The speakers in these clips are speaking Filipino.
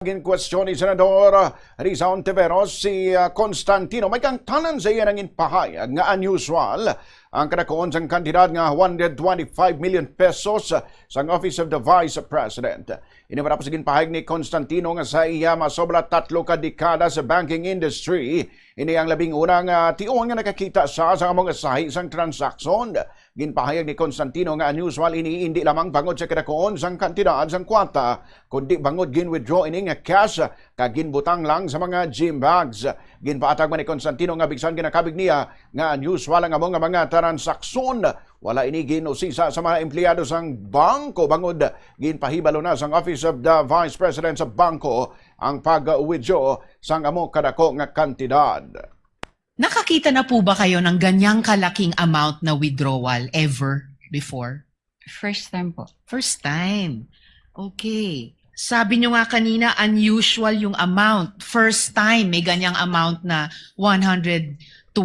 Gin question ni Senador Risa Ontiveros si Constantino may kang tanan sa iya nang inpahayag nga unusual ang kadakoon sang kandidat nga 125 million pesos sa Office of the Vice President. Ini matapos sa ginpahayag ni Constantino nga sa iya masobra 3 ka dekada sa banking industry. Ini ang labing unang tion nga nakakita sa among asahi sang transaksyon. Ginpahayag ni Constantino nga unusual ini hindi lamang bangod sa kadakoon sang kantidad sang kwanta kundi bangod gin-withdraw ini nga cash kaginbutang lang sa mga gym bags. Ginpaatag man ni Constantino nga bigsan ginakabig niya nga unusual ang among mga transaksyon. Wala ini ginusisa sa mga empleyado sang bangko bangod ginpahibalo na sang Office of the Vice President sa bangko ang pag-withdraw sang amo kadako nga kantidad. Nakakita na po ba kayo ng ganyang kalaking amount na withdrawal ever before? First time po. First time. Okay. Sabi nyo nga kanina, unusual yung amount. First time may ganyang amount na 125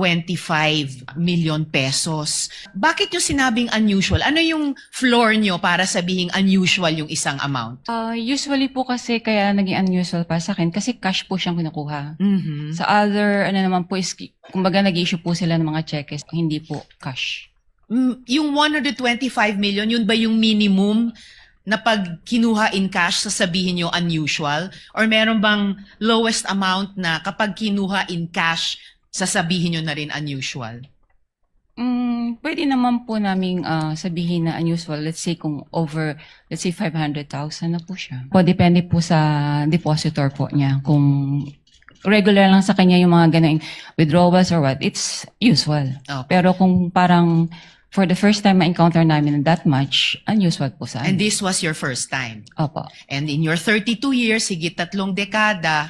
million pesos. Bakit yung sinabing unusual? Ano yung floor nyo para sabihing unusual yung isang amount? Usually po kasi kaya naging unusual para sa akin kasi cash po siyang kinukuha. Mm-hmm. Sa other, naman po is, kumbaga nag-issue po sila ng mga cheques, hindi po cash. Yung 125 million, yun ba yung minimum na pag kinuha in cash, sasabihin nyo unusual? Or meron bang lowest amount na kapag kinuha in cash, sasabihin nyo na rin unusual? Pwede naman po naming sabihin na unusual. Let's say kung over, let's say 500,000 na po siya. Po, depende po sa depositor po niya. Kung regular lang sa kanya yung mga ganang withdrawals or what, it's usual. Okay. Pero kung parang for the first time ma-encounter namin that much, unusual po sa And amin. this was your first time? Opo. And in your 32 years, higit 3 dekada,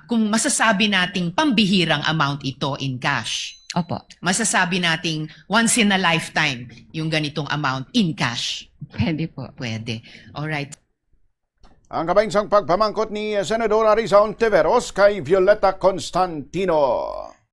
kung masasabi nating pambihirang amount ito in cash, Opo. masasabi nating once in a lifetime yung ganitong amount in cash. Pwede po. Pwede. Alright. Ang kabayinsang pagpamangkot ni Senador Risa Ontiveros kay Violeta Constantino.